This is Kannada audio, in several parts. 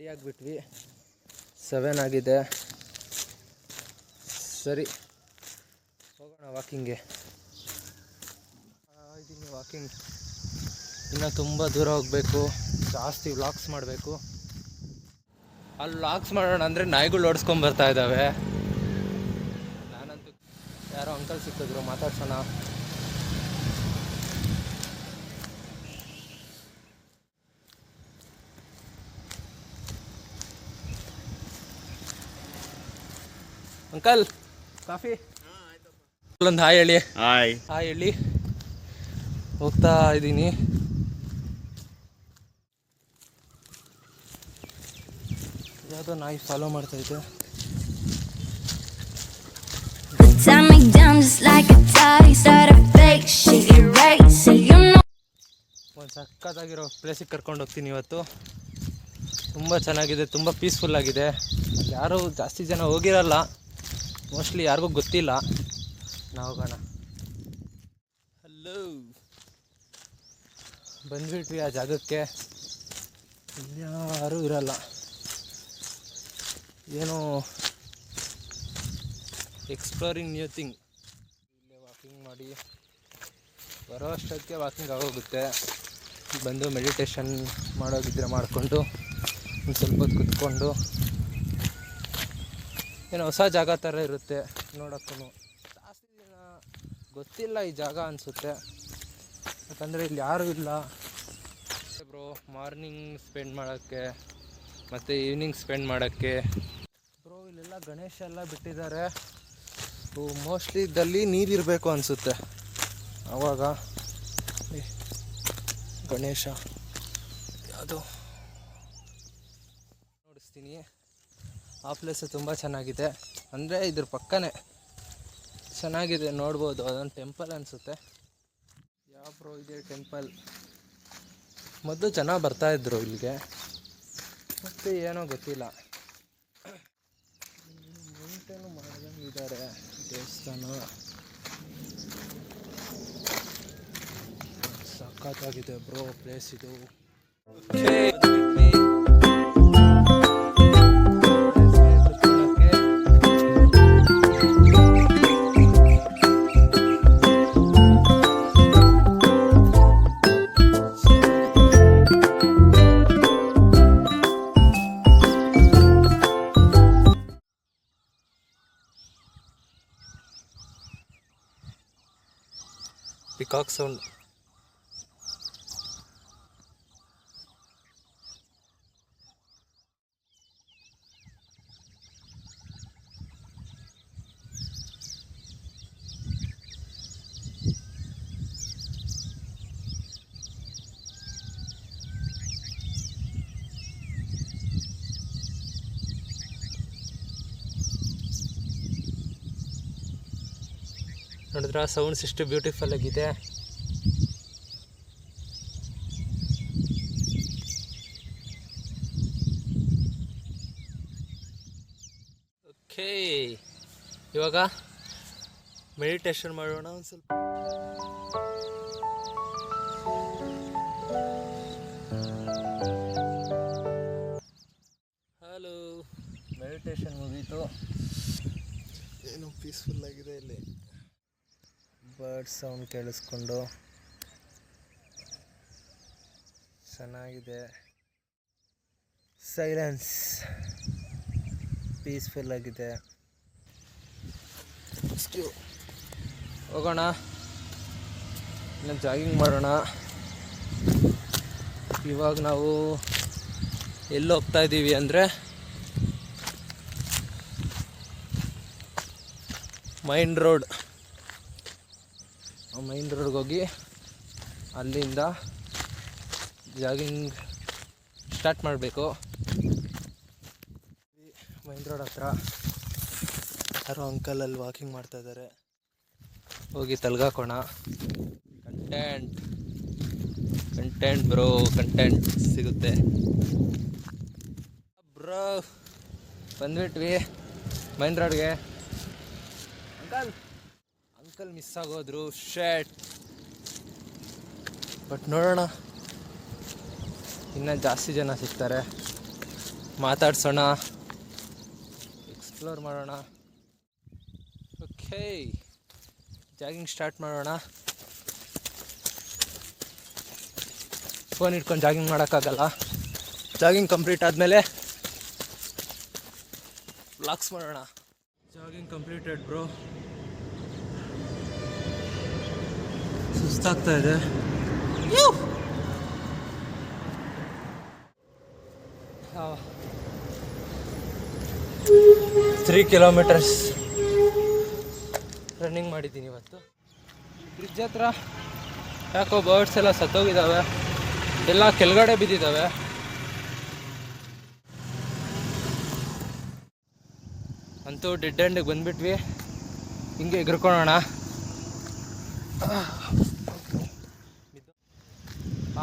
ರೆಡಿ ಆಗಿಬಿಟ್ವಿ. 7 ಆಗಿದೆ. ಸರಿ ಹೋಗೋಣ ವಾಕಿಂಗ್ಗೆ. ಇದ್ದೀನಿ ವಾಕಿಂಗ್. ಇನ್ನು ತುಂಬ ದೂರ ಹೋಗಬೇಕು, ಜಾಸ್ತಿ ವ್ಲಾಗ್ಸ್ ಮಾಡಬೇಕು. ಅಲ್ಲಿ ವ್ಲಾಗ್ಸ್ ಮಾಡೋಣ ಅಂದರೆ ನಾಯಿಗಳು ಓಡಿಸ್ಕೊಂಬರ್ತಾ ಇದ್ದಾವೆ. ನಾನಂತೂ ಯಾರೋ ಅಂಕಲ್ ಸಿಕ್ಕಿದ್ರು, ಮಾತಾಡ್ಸೋಣ. Uncle coffee. ಒಂದು ಹಾಯ್ ಹೇಳಿ. ಹಾಯ್ ಹೇಳಿ. ಹೋಗ್ತಾ ಇದ್ದೀನಿ. ಯಾವುದೋ ನಾಯಿ ಫಾಲೋ ಮಾಡ್ತಾ ಇದೆ. ಒಂದು ಸಕ್ಕತ್ತಾಗಿರೋ ಪ್ಲೇಸಿಗೆ ಕರ್ಕೊಂಡು ಹೋಗ್ತೀನಿ ಇವತ್ತು. ತುಂಬ ಚೆನ್ನಾಗಿದೆ, ತುಂಬ ಪೀಸ್ಫುಲ್ ಆಗಿದೆ. ಯಾರೂ ಜಾಸ್ತಿ ಜನ ಹೋಗಿರಲ್ಲ, ಮೋಸ್ಟ್ಲಿ ಯಾರಿಗೂ ಗೊತ್ತಿಲ್ಲ. ನಾವು ಹೋಗೋಣ. ಹಲೋ, ಬಂದ್ಬಿಟ್ವಿ ಆ ಜಾಗಕ್ಕೆ. ಯಾರೂ ಇರಲ್ಲ, ಏನೋ ಎಕ್ಸ್ಪ್ಲೋರಿಂಗ್ ನ್ಯೂ ಥಿಂಗ್. ಇಲ್ಲೇ ವಾಕಿಂಗ್ ಮಾಡಿ ಬರೋ ಅಷ್ಟಕ್ಕೆ ವಾಕಿಂಗ್ ಆಗೋಗುತ್ತೆ. ಬಂದು ಮೆಡಿಟೇಷನ್ ಮಾಡೋಗಿದ್ರೆ ಮಾಡಿಕೊಂಡು ಒಂದು ಸ್ವಲ್ಪ ಹೊತ್ತು ಕುತ್ಕೊಂಡು, ಏನೋ ಹೊಸ ಜಾಗ ಥರ ಇರುತ್ತೆ ನೋಡೋಕ್ಕೂ. ಜಾಸ್ತಿ ದಿನ ಗೊತ್ತಿಲ್ಲ ಈ ಜಾಗ ಅನಿಸುತ್ತೆ, ಯಾಕಂದರೆ ಇಲ್ಲಿ ಯಾರೂ ಇಲ್ಲ. ಬ್ರೋ ಮಾರ್ನಿಂಗ್ ಸ್ಪೆಂಡ್ ಮಾಡೋಕ್ಕೆ ಮತ್ತು ಈವ್ನಿಂಗ್ ಸ್ಪೆಂಡ್ ಮಾಡೋಕ್ಕೆ. ಬ್ರೋ ಇಲ್ಲೆಲ್ಲ ಗಣೇಶ ಎಲ್ಲ ಬಿಟ್ಟಿದ್ದಾರೆ. ಮೋಸ್ಟ್ಲಿ ಇದ್ದಲ್ಲಿ ನೀರಿರಬೇಕು ಅನಿಸುತ್ತೆ. ಆವಾಗ ಗಣೇಶ ಅದು ನೋಡಿಸ್ತೀನಿ. ಆ ಪ್ಲೇಸು ತುಂಬ ಚೆನ್ನಾಗಿದೆ, ಅಂದರೆ ಇದ್ರ ಪಕ್ಕನೇ ಚೆನ್ನಾಗಿದೆ, ನೋಡ್ಬೋದು. ಅದೊಂದು ಟೆಂಪಲ್ ಅನಿಸುತ್ತೆ. ಯಾವ ಬ್ರೋ ಇದೆ ಟೆಂಪಲ್. ಮೊದಲು ಜನ ಬರ್ತಾಯಿದ್ರು ಇಲ್ಲಿಗೆ, ಮತ್ತು ಏನೋ ಗೊತ್ತಿಲ್ಲ. ಮೇಂಟೇನು ಮಾಡ್ದಂಗಿದ್ದಾರೆ ದೇವಸ್ಥಾನ. ಸಖತ್ತಾಗಿದೆ ಬ್ರೋ ಪ್ಲೇಸ್ ಇದು. Peacock sound. ನೋಡಿದ್ರೆ ಸೌಂಡ್ಸ್ ಎಷ್ಟು ಬ್ಯೂಟಿಫುಲ್ ಆಗಿದೆ. ಓಕೆ, ಇವಾಗ ಮೆಡಿಟೇಷನ್ ಮಾಡೋಣ ಒಂದು ಸ್ವಲ್ಪ. ಹಲೋ, ಮೆಡಿಟೇಷನ್ ಮುಗೀತು. ಏನು ಪೀಸ್ಫುಲ್ ಆಗಿದೆ ಇಲ್ಲಿ. ಬರ್ಡ್ ಸೌಂಡ್ ಕೇಳಿಸ್ಕೊಂಡು ಚೆನ್ನಾಗಿದೆ. ಸೈಲೆನ್ಸ್, ಪೀಸ್ಫುಲ್ ಆಗಿದೆ. ಹೋಗೋಣ, ಇನ್ನು ಜಾಗಿಂಗ್ ಮಾಡೋಣ. ಇವಾಗ ನಾವು ಎಲ್ಲಿ ಹೋಗ್ತಾ ಇದ್ದೀವಿ ಅಂದರೆ ಮೈನ್ ರೋಡ್ಗೆ ಹೋಗಿ ಅಲ್ಲಿಂದ ಜಾಗಿಂಗ್ ಸ್ಟಾರ್ಟ್ ಮಾಡಬೇಕು. ಮೈನ್ ರೋಡ್ ಹತ್ರ ಯಾರೋ ಅಂಕಲ್ ಅಲ್ಲಿ ವಾಕಿಂಗ್ ಮಾಡ್ತಾ ಇದ್ದಾರೆ. ಹೋಗಿ ತಲ್ಗಾಕೋಣ. ಕಂಟೆಂಟ್ ಬ್ರೋ, ಕಂಟೆಂಟ್ ಸಿಗುತ್ತೆ ಬ್ರೋ. ಬಂದ್ಬಿಟ್ವಿ ಮೈನ್ ರೋಡ್ಗೆ. ಅಂಕಲ್ ಮಿಸ್ ಆಗೋದ್ರು, ಶೇಟ್. ಬಟ್ ನೋಡೋಣ, ಇನ್ನೂ ಜಾಸ್ತಿ ಜನ ಸಿಗ್ತಾರೆ. ಮಾತಾಡ್ಸೋಣ, ಎಕ್ಸ್ಪ್ಲೋರ್ ಮಾಡೋಣ. ಓಕೆ, ಜಾಗಿಂಗ್ ಸ್ಟಾರ್ಟ್ ಮಾಡೋಣ. ಫೋನ್ ಇಟ್ಕೊಂಡು ಜಾಗಿಂಗ್ ಮಾಡೋಕ್ಕಾಗಲ್ಲ. ಜಾಗಿಂಗ್ ಕಂಪ್ಲೀಟ್ ಆದಮೇಲೆ ವ್ಲಾಗ್ಸ್ ಮಾಡೋಣ. Jogging completed bro. ಸುಸ್ತಾಗ್ತಾ ಇದೆ. 3 kilometers ರನ್ನಿಂಗ್ ಮಾಡಿದ್ದೀನಿ ಇವತ್ತು. ಬ್ರಿಡ್ಜ್ ಹತ್ರ ಯಾಕೋ ಬರ್ಡ್ಸ್ ಎಲ್ಲ ಸತ್ತೋಗಿದ್ದಾವೆ, ಎಲ್ಲ ಕೆಳಗಡೆ ಬಿದ್ದಿದ್ದಾವೆ. ಅಂತೂ ಡೆಡ್ ಎಂಡಿಗೆ ಬಂದುಬಿಟ್ವಿ. ಹಿಂಗೆ ಎಗ್ರಕೊಳ್ಳೋಣ.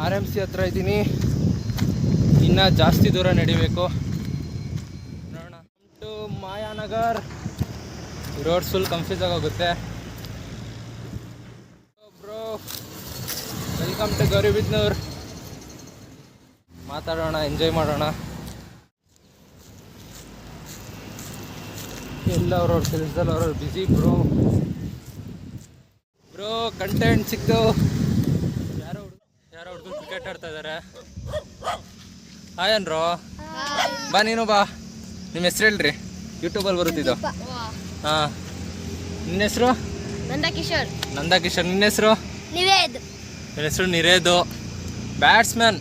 RMC ಹತ್ರ ಇದ್ದೀನಿ, ಇನ್ನೂ ಜಾಸ್ತಿ ದೂರ ನಡಿಬೇಕು. ನೋಡೋಣ. To Mayanagar. Road full confuse ಆಗೋಗುತ್ತೆ. Bro, welcome to Gauribidanur. ಮಾತಾಡೋಣ, ಎಂಜಾಯ್ ಮಾಡೋಣ. ಎಲ್ಲ ಅವ್ರವ್ರ ಕೆಲಸದಲ್ಲಿ ಅವ್ರವ್ರು ಬ್ಯುಸಿ ಬ್ರೋ. ಕಂಟೆಂಟ್ ಸಿಕ್ತು. ಯಾರೋ ಹುಡುಗರು ಕ್ರಿಕೆಟ್ ಆಡ್ತಾ ಇದ್ದಾರೆ. ಹಾಯ್ ಅನ್ರೋ, ಬಾ ನೀನು ಬಾ. ನಿಮ್ಮ ಹೆಸ್ರು ಹೇಳ್ರಿ, ಯೂಟ್ಯೂಬಲ್ಲಿ ಬರುತ್ತಿದ್ದು. ಹಾಂ, ನಿನ್ನ ಹೆಸರು? ನಂದಕಿಶೋರ್. ನಿನ್ನ ಹೆಸರು? ನಿವೇದ್. ನನ್ನ ಹೆಸರು ನಿರೇದು. ಬ್ಯಾಟ್ಸ್ಮನ್,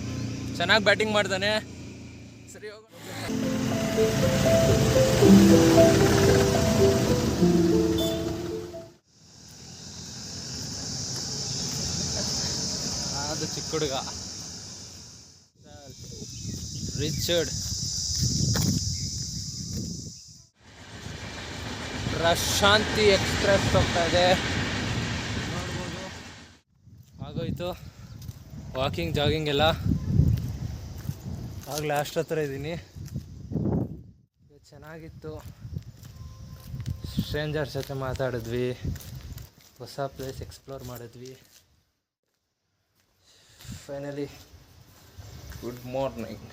ಚೆನ್ನಾಗಿ ಬ್ಯಾಟಿಂಗ್ ಮಾಡ್ತಾನೆ. ಸರಿ, ಹೋಗೋಣ. ಅದು ಚಿಕ್ಕ ಹುಡುಗ ರಿಚರ್ಡ್. ಪ್ರಶಾಂತಿ ಎಕ್ಸ್ಪ್ರೆಸ್ ಹೋಗ್ತಾ ಇದೆ, ನೋಡ್ಬೋದು. ಆಗೋಯ್ತು ವಾಕಿಂಗ್ ಜಾಗಿಂಗ್ ಎಲ್ಲ. ಆಗಲೇ ಅಷ್ಟು ಹತ್ರ ಇದ್ದೀನಿ. ಚೆನ್ನಾಗಿತ್ತು. ಸ್ಟ್ರೇಂಜರ್ಸ್ ಜೊತೆ ಮಾತಾಡಿದ್ವಿ, ಹೊಸ ಪ್ಲೇಸ್ ಎಕ್ಸ್ಪ್ಲೋರ್ ಮಾಡಿದ್ವಿ. Finally good morning.